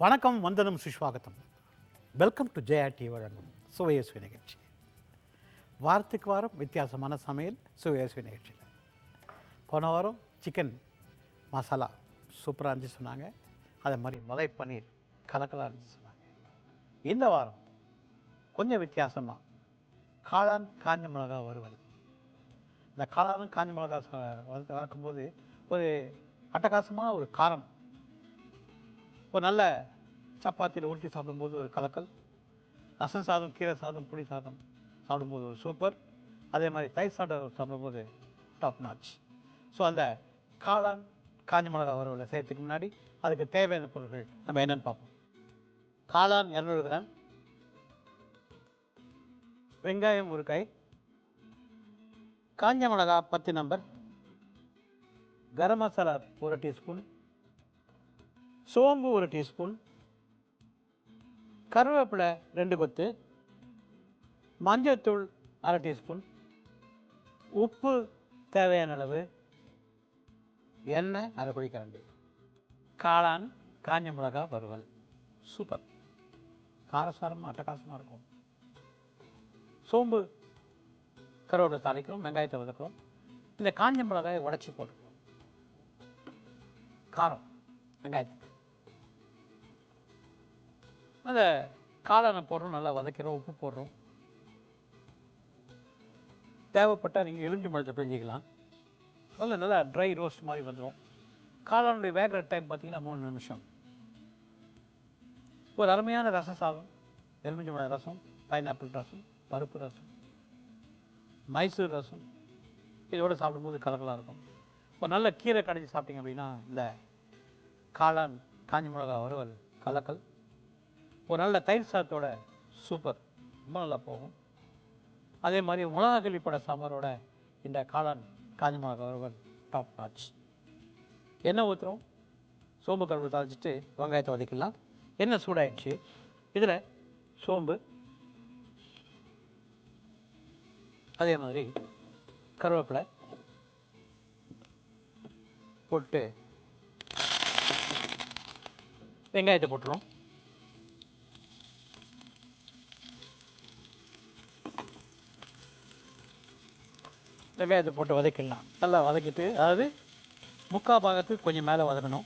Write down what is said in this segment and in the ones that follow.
வணக்கம், வந்தனம், சுஷ்வாகத்தம். Welcome to Jaya TV வழங்கும் சுவையசுவை நிகழ்ச்சி. வாரத்துக்கு வாரம் வித்தியாசமான சமையல் சுவையசுவை நிகழ்ச்சியில். போன வாரம் சிக்கன் மசாலா சூப்பராக இருந்துச்சு சொன்னாங்க. அதே மாதிரி மலை பன்னீர் கலக்கலாக இருந்துச்சு சொன்னாங்க. இந்த வாரம் கொஞ்சம் வித்தியாசமாக காளான் காஞ்ச மிளகா வறுவல். இந்த காளானும் காஞ்ச மிளகா வறுக்கும்போது ஒரு அட்டகாசமாக ஒரு காரம், ஒரு நல்ல சப்பாத்தியில் ஊற்றி சாப்பிடும்போது ஒரு கலக்கல், ரசம் சாதம், கீரை சாதம், புளி சாதம் சாப்பிடும்போது ஒரு சூப்பர், அதே மாதிரி தயிர் சாதம் சாப்பிடும்போது டாப் நாச். ஸோ அந்த காளான் காஞ்ச மிளகா வறுவலை செய்யறதுக்கு முன்னாடி அதுக்கு தேவையான பொருட்கள் நம்ம என்னென்னு பார்ப்போம். காளான் 200 கிராம், வெங்காயம் ஒரு கை, காஞ்ச மிளகா 10 நம்பர், கரம் மசாலா 1 டீஸ்பூன், சோம்பு 1 டீஸ்பூன், கருவேப்பிலை 2 கொத்து, மஞ்சள்தூள் 1/2 டீஸ்பூன், உப்பு தேவையான அளவு, எண்ணெய் 1/2 குழிக்கரண்டி. காளான் காஞ்ச மிளகா வறுவல் சூப்பர், காரசாரமாக அட்டகாசமாக இருக்கும். சோம்பு கருவேப்பிலை தாளிக்கிறோம், வெங்காயத்தை வதக்கிறோம், இந்த காஞ்ச மிளகாயை உடச்சி போட்டுக்கிறோம். காரம் வெங்காயத்துக்கு அந்த காளானை போடுறோம், நல்லா வதக்கிறோம், உப்பு போடுறோம். தேவைப்பட்டால் நீங்கள் எலுமிச்சை பழத்தை பிழிஞ்சிக்கலாம். நல்லா ட்ரை ரோஸ்ட் மாதிரி வந்துடும். காளானுடைய வேகிற டைம் பார்த்தீங்கன்னா 3 நிமிஷம். ஒரு அருமையான ரசம் சாதம், எலுமிச்சை பழ ரசம், பைனாப்பிள் ரசம், பருப்பு ரசம், மைசூர் ரசம், இதோடு சாப்பிடும்போது கலக்கலாக இருக்கும். ஒரு நல்ல கீரை கடைஞ்சி சாப்பிட்டீங்க அப்படின்னா இந்த காளான் காஞ்சி மிளகா வறுவல் கலக்கல். ஒரு நல்ல தயிர் சாதத்தோட சூப்பர், ரொம்ப நல்லா போகும். அதே மாதிரி மிளகா கிள்ளிப்பட சாம்பாரோட இந்த காளான் காஞ்சி மிளகா வறுவல் டாப் நாச். எண்ணெய் ஊற்றுறோம், சோம்பு கருவேப்பிலை தாளிச்சிட்டு வெங்காயத்தை வதக்கிடலாம். எண்ணெய் சூடாயிடுச்சு, இதில் சோம்பு, அதே மாதிரி கருவேப்பிலை போட்டு வெங்காயத்தை போட்டுரும். வெங்காயத்தை போட்டு வதக்கிடலாம். நல்லா வதக்கிட்டு, அதாவது முக்கால் பாகத்துக்கு கொஞ்சம் மேலே வதக்கணும்.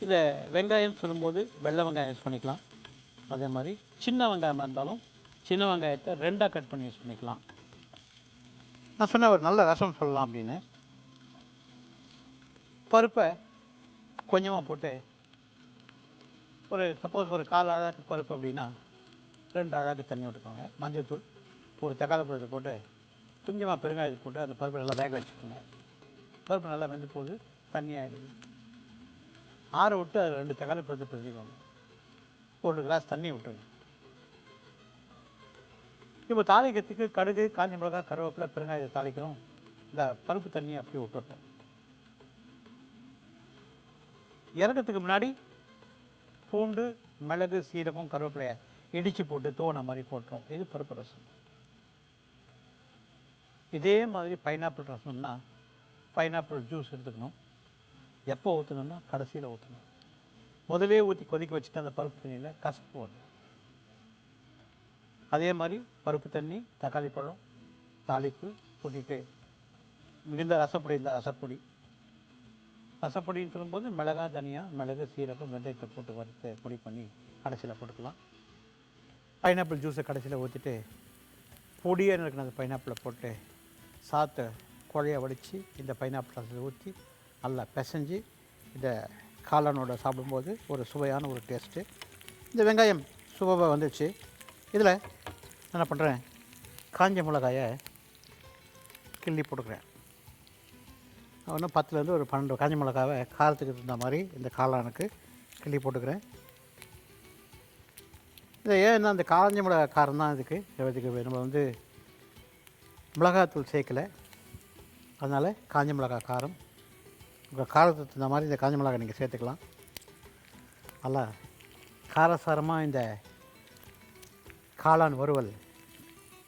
இதை வெங்காயம் சொல்லும்போது வெள்ளை வெங்காயம் யூஸ் பண்ணிக்கலாம். அதே மாதிரி சின்ன வெங்காயமாக இருந்தாலும் சின்ன வெங்காயத்தை 2ஆக கட் பண்ணி யூஸ் பண்ணிக்கலாம். நான் சொன்ன ஒரு நல்ல ரசம் சொல்லலாம் அப்படின்னு பருப்பை கொஞ்சமாக போட்டு, ஒரு சப்போஸ் ஒரு 1/4 அழகு பருப்பு அப்படின்னா 2 அழகு தண்ணி விட்டுக்கோங்க. மஞ்சள் தூள், ஒரு தக்காளி பழத்தை போட்டு கொஞ்சமாக பெருங்காயத்தை போட்டு அந்த பருப்பை நல்லா வேக வச்சுக்கோங்க. பருப்பு நல்லா வெந்து போது தண்ணியாகிடுது, ஆற விட்டு அதில் 2 தக்காளி பழத்தை பிரிஞ்சுக்கோங்க. 1 கிளாஸ் தண்ணி விட்டுருங்க. இப்போ தாளிக்கிறதுக்கு கடுகு, காஞ்ச மிளகா, கருவேப்பிலை, பெருங்காயத்தை தாளிக்கிறோம். இந்த பருப்பு தண்ணியை அப்படியே விட்டுட்டோம். இறக்கிறதுக்கு முன்னாடி பூண்டு, மிளகு, சீரகம், கருவேப்பிலையை இடித்து போட்டு தோணை மாதிரி போட்டுரும். இது பருப்பு ரசம். இதே மாதிரி பைனாப்பிள் ரசம்னா பைனாப்பிள் ஜூஸ் எடுத்துக்கணும். எப்போ ஊற்றணும்னா கடைசியில் ஊற்றணும். முதலே ஊற்றி கொதிக்க வச்சுட்டு அந்த பருப்பு தண்ணியில் கசப்பு வரும். அதே மாதிரி பருப்பு தண்ணி, தக்காளி பழம், தாளிப்பு ஊற்றிட்டு, இந்த ரசப்பொடி, இந்த ரசப்பொடி, ரசப்பொடின்னு சொல்லும்போது மிளகாய், தனியா, மிளகு, சீரகம், வெந்தயத்தை போட்டு வறுத்து பொடி பண்ணி கடைசியில் போட்டுக்கலாம். பைனாப்பிள் ஜூஸை கடைசியில் ஊற்றிட்டு பொடியாக இருக்கிற அந்த பைனாப்பிளை போட்டு சாத்தை குழைய வடித்து இந்த பைனாப்பிள் ரசத்தை ஊற்றி நல்லா பிசைஞ்சு இந்த காளானோட சாப்பிடும்போது ஒரு சுவையான ஒரு டேஸ்ட்டு. இந்த வெங்காயம் சுவையாக வந்துடுச்சு. இதில் என்ன பண்ணுறேன், காஞ்ச மிளகாயை கிள்ளி போட்டுக்கிறேன். இன்னும் 10லேருந்து ஒரு 12 காஞ்ச மிளகாவை காரத்துக்கு தகுந்த மாதிரி இந்த காளானுக்கு கிள்ளி போட்டுக்கிறேன். இதை ஏன்னா அந்த காஞ்ச மிளகா காரம் தான் இதுக்கு நம்ம மிளகாத்தூள் சேர்க்கலை, அதனால் காஞ்ச மிளகா காரம். உங்கள் காரத்துக்கு தகுந்த மாதிரி இந்த காஞ்ச மிளகாய் நீங்கள் சேர்த்துக்கலாம். நல்லா காரசாரமாக இந்த காளான் வறுவல்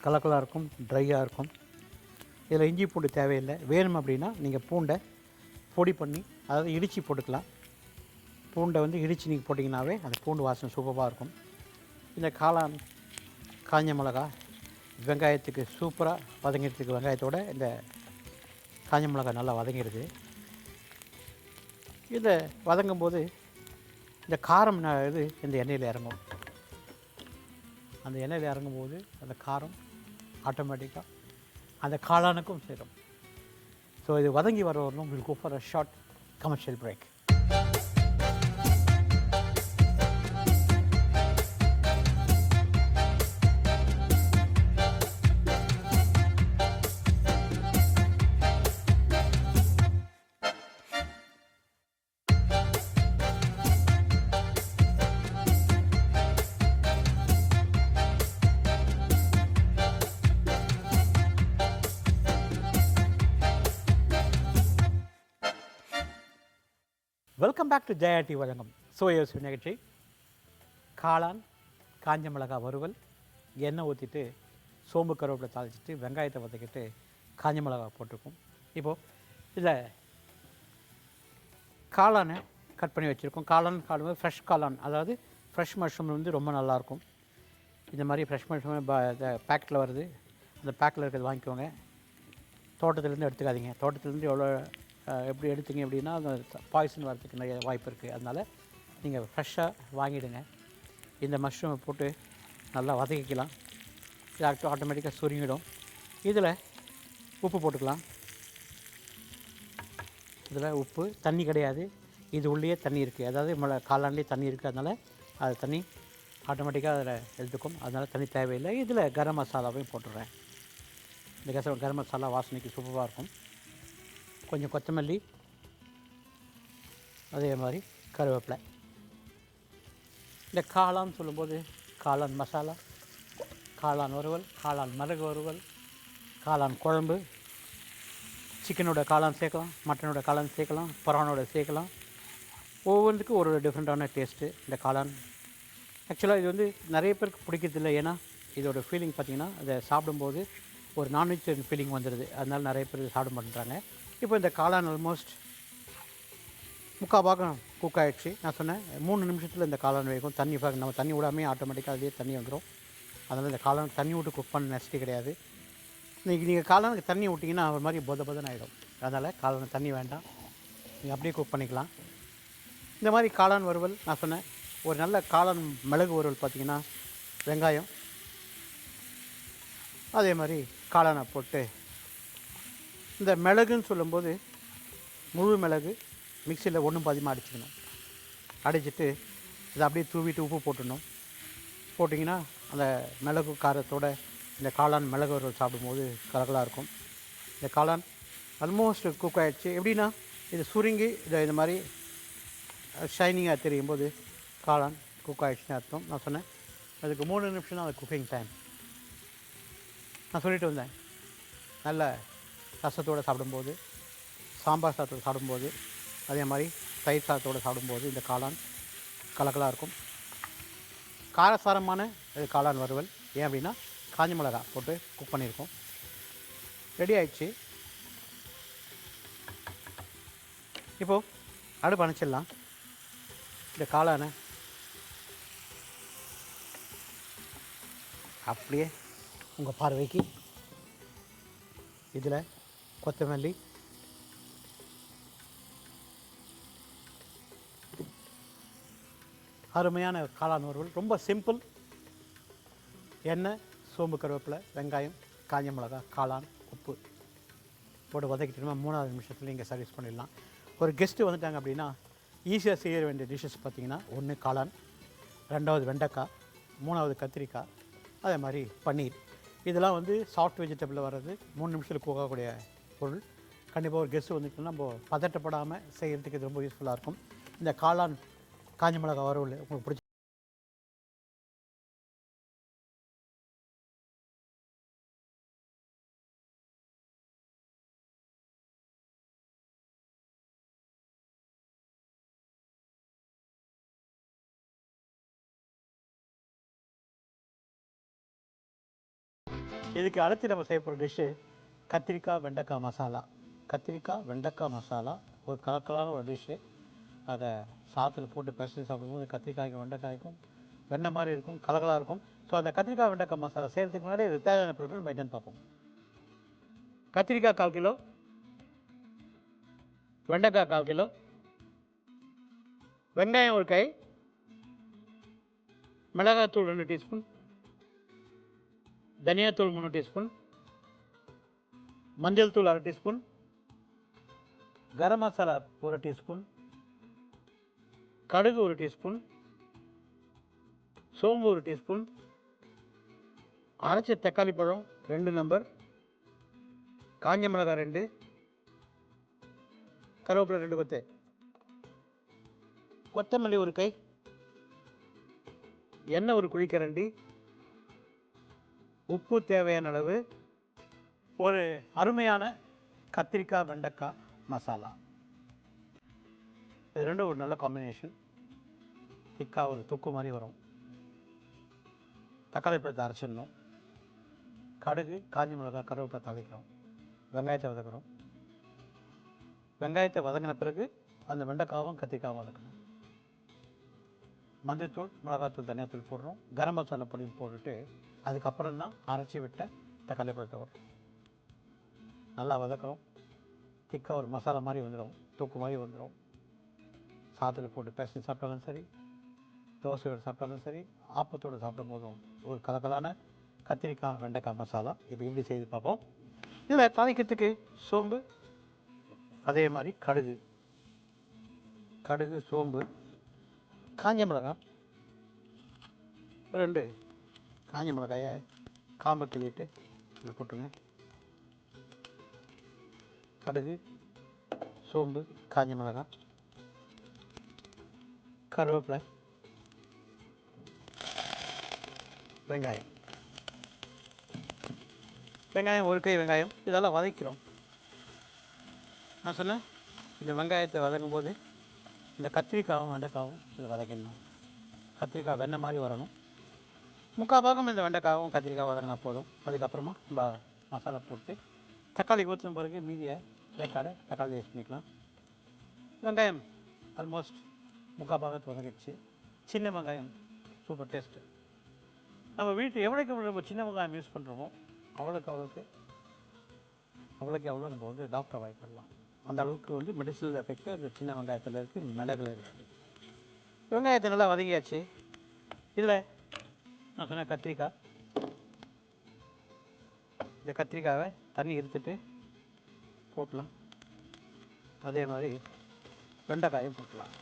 கலக்கலாக இருக்கும், ட்ரையாக இருக்கும். இதில் இஞ்சி பூண்டு தேவையில்லை. வேணும் அப்படின்னா நீங்கள் பூண்டை பொடி பண்ணி, அதாவது இடித்து போட்டுக்கலாம். பூண்டை வந்து இடித்து நீங்கள் போட்டிங்கனாவே அந்த பூண்டு வாசனை சூப்பராக இருக்கும். இந்த காளான், காஞ்ச மிளகா, வெங்காயத்துக்கு சூப்பராக வதங்கிறதுக்கு வெங்காயத்தோடு இந்த காஞ்ச மிளகா நல்லா வதங்கிடுது. இதை வதங்கும் போது இந்த காரம் இது இந்த எண்ணெயில் இறங்கும். அந்த எண்ணெயில் இறங்கும்போது அந்த காரம் ஆட்டோமேட்டிக்காக அந்த காளானுக்கும் சேரும். ஸோ இது வதங்கி வர வரணும். Will go for a short commercial break. Welcome back to Jaya TV வழங்கும் சுவையோசு நிகழ்ச்சி. காளான், காஞ்ச மிளகா வறுவல், எண்ணெய் ஊற்றிட்டு சோம்பு கருவேப்பிலை தாளிச்சிட்டு வெங்காயத்தை வதக்கிட்டு காஞ்ச மிளகா போட்டிருக்கோம். இப்போது இதில் காளானை கட் பண்ணி வச்சுருக்கோம். காளான் ஃப்ரெஷ் காளான், அதாவது ஃப்ரெஷ் மஷ்ரூம் வந்து ரொம்ப நல்லாயிருக்கும். இந்த மாதிரி ஃப்ரெஷ் மஷ்ரூம் பேக்கெட்டில் வருது, அந்த பேக்கில் இருக்கிறது வாங்கிக்கோங்க. தோட்டத்துலேருந்து எடுத்துக்காதீங்க. தோட்டத்துலேருந்து எவ்வளோ எப்படி எடுத்தீங்க அப்படின்னா அந்த பாய்சன் வரதுக்கு நிறைய வாய்ப்பு இருக்குது. அதனால் நீங்கள் ஃப்ரெஷ்ஷாக வாங்கிடுங்க. இந்த மஷ்ரூமை போட்டு நல்லா வதக்கிக்கலாம். இது ஆட்டோமேட்டிக்காக சுருங்கிடும். இதில் உப்பு போட்டுக்கலாம். இதில் உப்பு, தண்ணி கிடையாது, இது உள்ளே தண்ணி இருக்குது. அதாவது காளான்லேயே தண்ணி இருக்குது. அதனால் அது தண்ணி ஆட்டோமேட்டிக்காக அதில் எடுத்துக்கும். அதனால் தண்ணி தேவையில்லை. இதில் கரம் மசாலாவையும் போட்டுடுறேன். இந்த கரம் மசாலா வாசனைக்கு சூப்பராக இருக்கும். கொஞ்சம் கொத்தமல்லி, அதே மாதிரி கருவேப்பிலை. இந்த காளான் சொல்லும்போது காளான் மசாலா, காளான் வறுவல், காளான் மிளகு வறுவல், காளான் குழம்பு, சிக்கனோட காளான் சேர்க்கலாம், மட்டனோட காளான் சேர்க்கலாம், பரானோட சேர்க்கலாம். ஒவ்வொன்றுக்கும் ஒரு டிஃப்ரெண்ட்டான டேஸ்ட்டு இந்த காளான். ஆக்சுவலாக இது வந்து நிறைய பேருக்கு பிடிக்கிறதில்ல. ஏன்னா இதோட ஃபீலிங் பார்த்திங்கன்னா அதை சாப்பிடும்போது ஒரு நான்வெஜ் ஃபீலிங் வந்துடுது. அதனால் நிறைய பேர் சாப்பிட மாட்டேறாங்க. இப்போ இந்த காளான் ஆல்மோஸ்ட் முக்கால் பாகம் குக் ஆகிடுச்சு. நான் சொன்னேன் 3 நிமிஷத்தில் இந்த காளான் வேகும். தண்ணி நம்ம தண்ணி விடாமே ஆட்டோமேட்டிக்காக அதுலேயே தண்ணி வந்துடும். அதனால் இந்த காளான் தண்ணி விட்டு குக் பண்ண நெஸ்ட்டு கிடையாது. நீங்கள் காளானுக்கு தண்ணி விட்டிங்கன்னா ஒரு மாதிரி பொதன்னு ஆகிடும். அதனால் காளான் தண்ணி வேண்டாம், நீங்கள் அப்படியே குக் பண்ணிக்கலாம். இந்த மாதிரி காளான் வறுவல் நான் சொன்னேன். ஒரு நல்ல காளான் மிளகு வறுவல் பார்த்திங்கன்னா வெங்காயம், அதே மாதிரி காளானை போட்டு, இந்த மிளகுன்னு சொல்லும்போது முழு மிளகு மிக்சியில் ஒன்றும் பாதியமாக அடிச்சுக்கணும். அடிச்சுட்டு இதை அப்படியே தூவிட்டு உப்பு போட்டுடணும். போட்டிங்கன்னா அந்த மிளகு காரத்தோடு இந்த காளான் மிளகு வறுவல் சாப்பிடும்போது கலகலாக இருக்கும். இந்த காளான் ஆல்மோஸ்ட் குக் ஆகிடுச்சு. எப்படின்னா இது சுருங்கி இந்த மாதிரி ஷைனிங்காக தெரியும் போது காளான் குக் ஆகிடுச்சுன்னு அர்த்தம். நான் சொன்னேன் அதுக்கு 3 நிமிஷம் தான் அது குக்கிங் டைம். நான் சொல்லிட்டு வந்தேன். நல்ல ரசத்தோடு சாப்பிடும்போது, சாம்பார் சாதத்தோடு சாப்பிடும்போது, அதே மாதிரி தயிர் சாதத்தோடு சாப்பிடும்போது இந்த காளான் கலக்கலாக இருக்கும். காரசாரமான இது காளான் வறுவல். ஏன் அப்படின்னா காஞ்ச மிளகா போட்டு குக் பண்ணியிருக்கோம். ரெடி ஆயிடுச்சு. இப்போது அடுப்பு அணைச்சிடலாம். இந்த காளானை அப்படியே உங்கள் பார்வைக்கு இதில் கொத்தமல்லி, அருமையான காளான் வறுவல். ரொம்ப சிம்பிள். எண்ணெய், சோம்பு கருவேப்பிலை, வெங்காயம், காஞ்ச மிளகா, காளான், உப்பு போட்டு வதக்கிட்டோம்னா 3வது நிமிஷத்தில் நீங்கள் சர்வீஸ் பண்ணிடலாம். ஒரு கெஸ்ட்டு வந்துட்டாங்க அப்படின்னா ஈஸியாக செய்ய வேண்டிய டிஷ்ஷஸ் பார்த்திங்கன்னா 1 காளான், 2வது வெண்டைக்காய், 3வது கத்திரிக்காய், அதே மாதிரி பன்னீர். இதெல்லாம் வந்து சாஃப்ட் வெஜிடபிளில் வர்றது 3 நிமிஷத்தில் போகக்கூடிய பொருள். கண்டிப்பாக ஒரு கெஸ்ட்டு வந்துட்டுனா நம்ம பதட்டப்படாமல் செய்கிறதுக்கு இது ரொம்ப யூஸ்ஃபுல்லாக இருக்கும். இந்த காளான் காஞ்ச மிளகா வறுவல் உங்களுக்கு பிடிச்ச இதுக்கு அடுத்து நம்ம செய்ய போகிற டிஷ்ஷு கத்திரிக்காய் வெண்டைக்காய் மசாலா. கத்திரிக்காய் வெண்டைக்காய் மசாலா ஒரு கலக்கலான ஒரு டிஷ்ஷு. அதை சாத்தில் போட்டு பிசைஞ்சு சாப்பிடும்போது கத்திரிக்காய்க்கும் வெண்டைக்காய்க்கும் வெண்ணெய் மாதிரி இருக்கும், கலகலாக இருக்கும். ஸோ அந்த கத்திரிக்காய் வெண்டைக்காய் மசாலா செய்கிறதுக்கு முன்னாடி இது தேவையான பொருட்கள் மெயின்டைன் பார்ப்போம். கத்திரிக்காய் 1/4 கிலோ, வெண்டைக்காய் 1/4 கிலோ, வெங்காயம் 1 கை, மிளகாத்தூள் 2 டீஸ்பூன், தனியாத்தூள் 3 டீஸ்பூன், மஞ்சள் தூள் 1/2 டீஸ்பூன், கரம் மசாலா 1 டீஸ்பூன், கடுகு 1 டீஸ்பூன், சோம்பு 1 டீஸ்பூன், அரைச்ச தக்காளி பழம் 2 நம்பர், காஞ்ச மிளகாய் 2, கருவேப்பிலை 2 கொத்து, கொத்தமல்லி 1 கை, எண்ணெய் 1 குழிக்கரண்டி, உப்பு தேவையான அளவு, ஒரு அருமையான கத்திரிக்காய் வெண்டைக்காய் மசாலா. இது ரெண்டும் ஒரு நல்ல காம்பினேஷன். திக்காக ஒரு தொக்கு மாதிரி வரும். தக்காளி பழத்தை அரைச்சிடணும். கடுகு, காஞ்சி மிளகாய், கருவேப்பிலை தாளிக்கிறோம். வெங்காயத்தை வதக்குறோம். வெங்காயத்தை வதங்கின பிறகு அந்த வெண்டைக்காவும் கத்திரிக்காவும் வதக்கணும். மஞ்சள்தூள், மிளகாத்தூள், தனியாத்தூள் போடுறோம். கரம் மசாலா பொடி போட்டுட்டு அதுக்கப்புறம் தான் அரைச்சி விட்ட தக்காளி பழத்தை வரும். நல்லா வதக்குறோம். திக்காக ஒரு மசாலா மாதிரி வந்துடும், தொக்கு மாதிரி வந்துடும். சாதத்தில் போட்டு பேசி சாப்பிட்டாலும் சரி, தோசையோடு சாப்பிட்டாலும் சரி, ஆப்பத்தோடு சாப்பிடும் போதும் ஒரு கலக்கலான கத்திரிக்காய் வெண்டைக்காய் மசாலா. இப்போ இப்படி செய்து பார்ப்போம். இதில் தாளிக்கிறதுக்கு சோம்பு, அதே மாதிரி கடுகு, சோம்பு, காஞ்ச மிளகாய் 2 காஞ்ச மிளகாயை காம்பை கிள்ளிட்டு இதில் போட்டுருங்க. கடுகு, சோம்பு, காஞ்ச மிளகாய், கருவேப்பிலை, வெங்காயம் 1 கை வெங்காயம். இதெல்லாம் வதக்கிறோம். நான் சொன்னேன், இந்த வெங்காயத்தை வதக்கும் போது இந்த கத்திரிக்காயும் வெண்டைக்காவும் இதை வதக்கணும். கத்திரிக்காய் வெண்ணெய் மாதிரி வரணும். 3/4 பாகம் இந்த வெண்டைக்காவும் கத்திரிக்காய் வதங்கினா போதும். அதுக்கப்புறமா நம்ம மசாலா போட்டு தக்காளி ஊற்றின பிறகு மீதியை வேக்காடை தக்காளி யூஸ் பண்ணிக்கலாம். வெங்காயம் ஆல்மோஸ்ட் 3/4 பாகத்து வதங்கிடுச்சு. சின்ன வெங்காயம் சூப்பர் டேஸ்ட்டு. நம்ம வீட்டு எவ்வளோக்கு நம்ம சின்ன வெங்காயம் யூஸ் பண்ணுறோமோ அவ்வளோக்கு எவ்வளோ நம்ம வந்து டாக்டர் அவாய்ட் பண்ணலாம். அந்த அளவுக்கு மெடிசனல் எஃபெக்ட் அந்த சின்ன வெங்காயத்தில் இருக்குது, மிளகுல இருக்குது. வெங்காயத்தை நல்லா வதங்கியாச்சு. இதில் நான் சொன்ன கத்திரிக்காய், இந்த கத்திரிக்காயை தண்ணி எடுத்துட்டு போட்டலாம். அதே மாதிரி வெண்டைக்காயும் போட்டலாம்.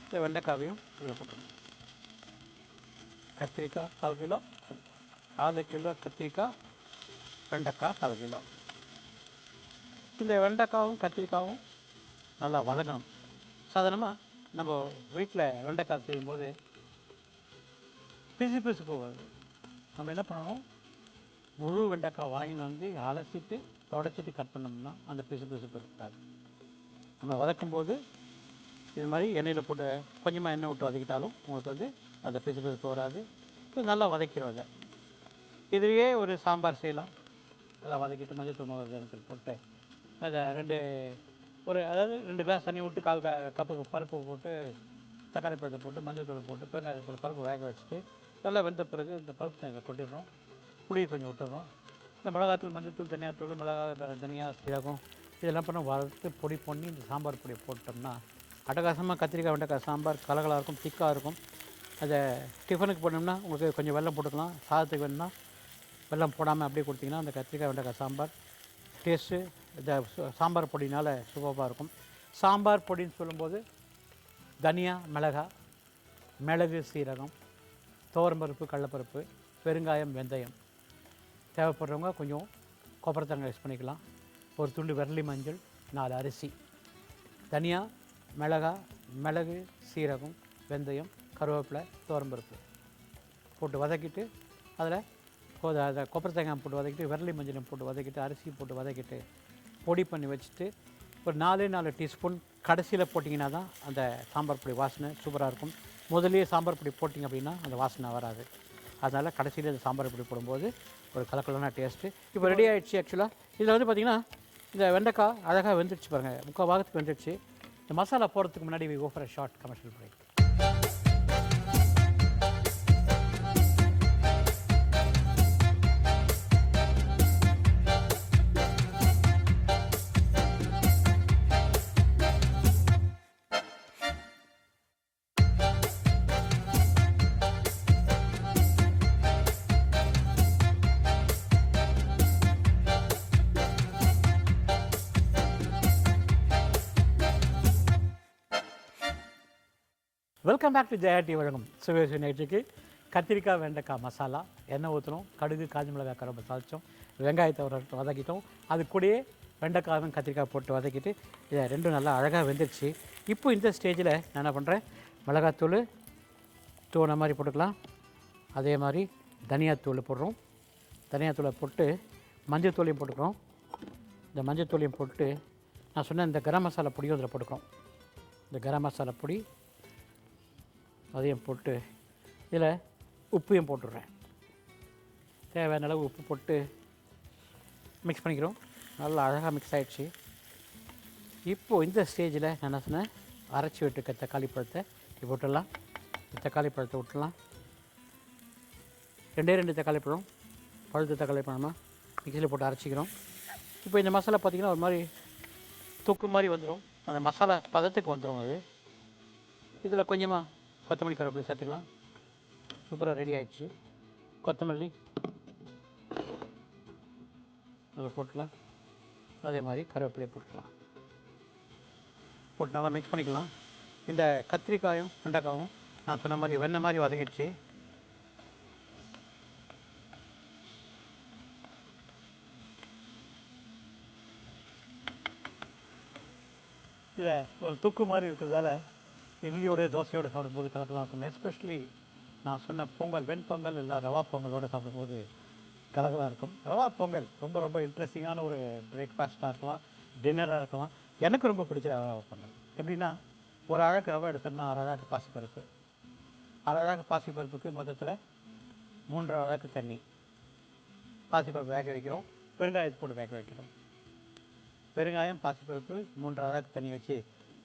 இந்த வெண்டைக்காவையும் இதில் போட்டணும். கத்திரிக்காய் 1/4 கிலோ, 1/4 கிலோ கத்திரிக்காய், வெண்டைக்காய் 1/4 கிலோ. இந்த வெண்டைக்காவும் கத்திரிக்காயும் நல்லா வதங்கணும். சாதாரணமாக நம்ம வீட்டில் வெண்டைக்காய் செய்யும்போது பிசு போகாது. நம்ம என்ன பண்ணணும், முழு வெண்டைக்காய் வாங்கின்னு வந்து அலசிட்டு தொடச்சிட்டு கட் பண்ணோம்னா அந்த பிசு இருக்காது. நம்ம வதக்கும்போது இது மாதிரி எண்ணெயில் போட்டு கொஞ்சமாக எண்ணெய் விட்டு வதக்கிட்டாலும் உங்களுக்கு அந்த பிசு வராது. நல்லா வதக்கிறோம். அதை இதுலேயே ஒரு சாம்பார் செய்யலாம். நல்லா வதக்கிட்டு மஞ்சள் மிளகாய் போட்டு அதை அதாவது 2 கிளாஸ் தண்ணி விட்டு 1/4 கப்பு பருப்பு போட்டு தக்காளி பழத்தை போட்டு மஞ்சள் தூள் போட்டு பெருங்காயம் போட்டு பருப்பு வேக வச்சுட்டு நல்லா வெந்த பிறகு இந்த பருப்பு நாங்கள் கொட்டிடுறோம். புளியை கொஞ்சம் விட்டுறோம். இந்த மிளகாத்தூள், மஞ்சள் தூள், தனியாத்தூள், தனியாக சீரகம் இதெல்லாம் பண்ண வறுத்து பொடி பண்ணி இந்த சாம்பார் பொடியை போட்டோம்னா அட்டகாசமாக கத்திரிக்காய் வெண்டைக்காய் சாம்பார் கலகலாக இருக்கும், திக்காக இருக்கும். அதை டிஃபனுக்கு போனோம்னா உங்களுக்கு கொஞ்சம் வெல்லம் போட்டுக்கலாம். சாதத்துக்கு வேணும்னா வெல்லம் போடாமல் அப்படியே கொடுத்திங்கன்னா அந்த கத்திரிக்காய் வெண்டைக்காய் சாம்பார் டேஸ்ட்டு இந்த சாம்பார் பொடினால் சூப்பராக இருக்கும். சாம்பார் பொடின்னு சொல்லும்போது தனியா, மிளகு, சீரகம், துவரம்பருப்பு, கடலைப்பருப்பு, பெருங்காயம், வெந்தயம். தேவைப்படுறவங்க கொஞ்சம் கொப்பரைத்தங்காய் யூஸ் பண்ணிக்கலாம். ஒரு துண்டு விரலி மஞ்சள், 4 அரிசி, தனியா, மிளகு, சீரகம், வெந்தயம், கருவேப்பிலை, துவரம்பருப்பு போட்டு வதக்கிட்டு அதில் அதை கொப்பரை தேங்காய் போட்டு வதக்கிட்டு விரலி மஞ்சளும் போட்டு வதக்கிட்டு அரிசி போட்டு வதக்கிட்டு பொடி பண்ணி வச்சுட்டு ஒரு 4 டீஸ்பூன் கடைசியில் போட்டிங்கன்னா தான் அந்த சாம்பார் பொடி வாசனை சூப்பராக இருக்கும். முதலியே சாம்பார் பொடி போட்டிங்க அப்படின்னா அந்த வாசனை வராது. அதனால் கடைசியில் அந்த சாம்பார் பொடி போடும்போது ஒரு கலக்கலான டேஸ்ட்டு. இப்போ ரெடி ஆகிடுச்சு. ஆக்சுவலாக இதில் பார்த்திங்கன்னா இந்த வெண்டைக்காய் அழகாக வெந்துடுச்சு பாருங்கள், முக்கால் பாகத்துக்கு வெந்துடுச்சு. இந்த மசாலா போடுறதுக்கு முன்னாடி we go for a short commercial break. Welcome back to Jaya TV வழங்கும் சுவையசுவை நிகழ்ச்சிக்கு. கத்திரிக்காய் வெண்டைக்காய் மசாலா, எண்ணெய் ஊற்றணும், கடுகு காஞ்சி மிளகாய் கருவேப்பிலை தாளித்தோம், வெங்காயத்தை வதக்கிட்டோம், அது கூடயே வெண்டைக்காயும் கத்திரிக்காய் போட்டு வதக்கிட்டு இதை ரெண்டும் நல்லா அழகாக வெந்துடுச்சு. இப்போ இந்த ஸ்டேஜில் நான் என்ன பண்ணுறேன், மிளகாத்தூள் தூண மாதிரி போட்டுக்கலாம், அதே மாதிரி தனியாத்தூள் போடுறோம், தனியாத்தூளை போட்டு மஞ்சள் தூளையும் போட்டுக்கிறோம். இந்த மஞ்சள் தூளையும் போட்டு நான் சொன்ன இந்த கரம் மசாலா பொடியும் அதில் போட்டுக்கிறோம். இந்த கரம் மசாலா பொடி அதையும் போட்டு இதில் உப்பையும் போட்டுடுறேன். தேவையான அளவு உப்பு போட்டு மிக்ஸ் பண்ணிக்கிறோம். நல்லா அழகாக மிக்ஸ் ஆகிடுச்சு. இப்போது இந்த ஸ்டேஜில் நான் என்ன சொன்னேன், அரைச்சி விட்டுருக்க தக்காளி பழத்தை இப்போ விட்டுடலாம். தக்காளி பழத்தை விட்டுடலாம். ரெண்டு தக்காளி பழம், பழுத்த தக்காளி பழமாக மிக்சியில் போட்டு அரைச்சிக்கிறோம். இப்போ இந்த மசாலா பார்த்திங்கன்னா ஒரு மாதிரி தொக்கு மாதிரி வந்துடும், அந்த மசாலா பதத்துக்கு வந்துடும். அது இதில் கொஞ்சமாக கொத்தமல்லி கருவேப்பிலை சேர்த்துக்கலாம். சூப்பராக ரெடி ஆகிடுச்சு. கொத்தமல்லி அதை போட்டுக்கலாம், அதே மாதிரி கருவேப்பிலையை போட்டுக்கலாம். போட்டு நல்லா மிக்ஸ் பண்ணிக்கலாம். இந்த கத்திரிக்காயும் வெண்டைக்காயும் நான் சொன்ன மாதிரி வெண்ணெய் மாதிரி வதங்கிடுச்சு. இதில் ஒரு தொக்கு மாதிரி இருக்கிறதால இட்லியோட தோசையோடு சாப்பிடும்போது கலக்கலாம் இருக்கும். எஸ்பெஷலி நான் சொன்ன பொங்கல், வெண்பொங்கல் இல்லை ரவா பொங்கலோடு சாப்பிடும்போது கலகலாக இருக்கும். ரவா பொங்கல் ரொம்ப ரொம்ப இன்ட்ரெஸ்டிங்கான ஒரு பிரேக்ஃபாஸ்ட்டாக இருக்கலாம், டின்னராக இருக்கலாம். எனக்கு ரொம்ப பிடிச்ச ரவா பொங்கல் எப்படின்னா, ஒரு அழகு ரவை எடுத்தோம்னா அழகாக பாசிப்பருப்பு, அழகாக பாசிப்பருப்புக்கு மொத்தத்தில் 3 அழகு தண்ணி, பாசிப்பருப்பு வேக வைக்கிறோம், பெருங்காயத்தை போட்டு வேக வைக்கிறோம். பெருங்காயம் பாசிப்பருப்பு 3 அழகு தண்ணி வச்சு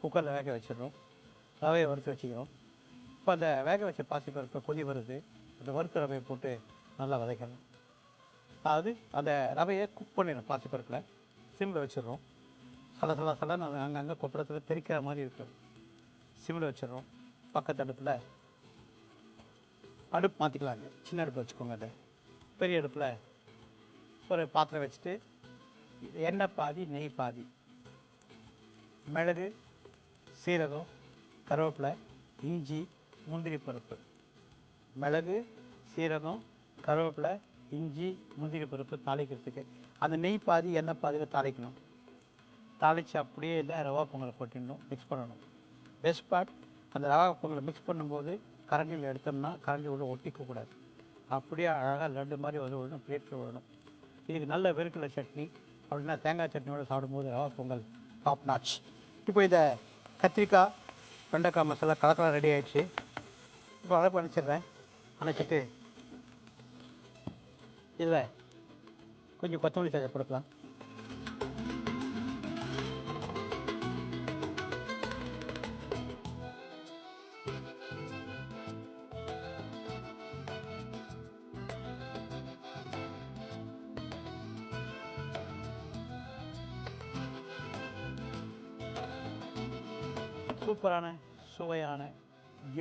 குக்கரில் வேக வச்சிடுறோம். ரவையை வறுத்து வச்சுக்கிறோம். இப்போ அந்த வேக வச்ச பாசிப்பருப்பை கொதி வருது, அந்த வறுத்த ரவையை போட்டு நல்லா வதக்கணும். அதாவது அந்த ரவையை குக் பண்ணிடணும். பாசிப்பருப்பில் சிம்மில் வச்சிடுறோம். சலன்னு அங்கங்கே கொப்பளத்தில் தெரிக்கிற மாதிரி இருக்கும். சிம்மில் வச்சிடுறோம். பக்கத்து அடுப்பில் அடுப்பு மாற்றிக்கலாங்க, சின்ன அடுப்பு வச்சுக்கோங்க. அதை பெரிய அடுப்பில் ஒரு பாத்திரம் வச்சுட்டு எண்ணெய் பாதி நெய் பாதி, மிளகு சீரகம் கருவேப்பிலை இஞ்சி முந்திரி பருப்பு, மிளகு சீரகம் கருவேப்பிலை இஞ்சி முந்திரி பருப்பு தாளிக்கிறதுக்கு அந்த நெய் பாதி எண்ணெய் பாதியில் தாளிக்கணும். தாளித்து அப்படியே இல்லை ரவா பொங்கலை போட்டுடணும், மிக்ஸ் பண்ணணும். பெஸ்ட் பார்ட், அந்த ரவா பொங்கலை மிக்ஸ் பண்ணும்போது கரண்டியில் எடுத்தோம்னா கரண்டி உள்ள ஒட்டிக்கக்கூடாது, அப்படியே அழகாக லட்டு மாதிரி விடணும், பிளேட்டில் விடணும். இதுக்கு நல்ல வெறுக்கலை சட்னி அப்படின்னா தேங்காய் சட்னியோடு சாப்பிடும்போது ரவா பொங்கல் டாப் நாச். இப்போ இதை கத்திரிக்காய் வெண்டைக்காய் மசாலா கலக்கலாம் ரெடி ஆகிடுச்சு. இப்போ அதை அணைச்சிடுறேன். அணைச்சிட்டு இதில் கொஞ்சம் கொத்தமல்லி தழை போட்டுக்கலாம். சூப்பரான சுவையான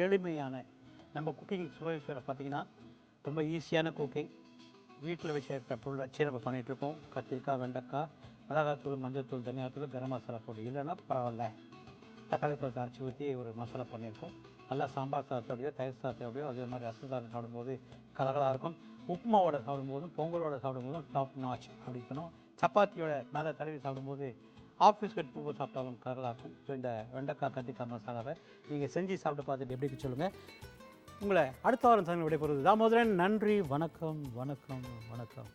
எளிமையான நம்ம குக்கிங் சுவை பார்த்திங்கன்னா ரொம்ப ஈஸியான குக்கிங். வீட்டில் வச்சுருக்க பொருள் வச்சு நம்ம பண்ணிகிட்ருக்கோம். கத்திரிக்காய் வெண்டைக்காய் மிளகாத்தூள் மஞ்சள்தூள் தனியாத்தூள் கரம் மசாலா பொடி இல்லைன்னா பரவாயில்ல, தக்காளி பழத்தை அரைச்சி ஊற்றி ஒரு மசாலா பண்ணியிருக்கோம். நல்லா சாம்பார் சாதத்தோடையோ தயிர் சாதத்தோடையோ அதே மாதிரி ரசம் சாதம் சாப்பிடும்போது கலகலாக இருக்கும். உப்புமாவோட சாப்பிடும்போதும் பொங்கலோட சாப்பிடும்போதும் டாப் நாச் அப்படி இருக்கணும். சப்பாத்தியோட மேலே தடவி சாப்பிடும்போது ஆஃபீஸ் கட் பூவை சாப்பிட்டாலும் கலகலாக இருக்கும். ஸோ இந்த வெண்டைக்காய் கத்திரிக்காய் மசாலாவை நீங்கள் செஞ்சு சாப்பிட்டு பார்த்துட்டு எப்படி சொல்லுங்கள். உங்களை அடுத்த வாரம் சமையல் விடைபெறுவது தாமோதரன். நன்றி, வணக்கம் வணக்கம் வணக்கம்.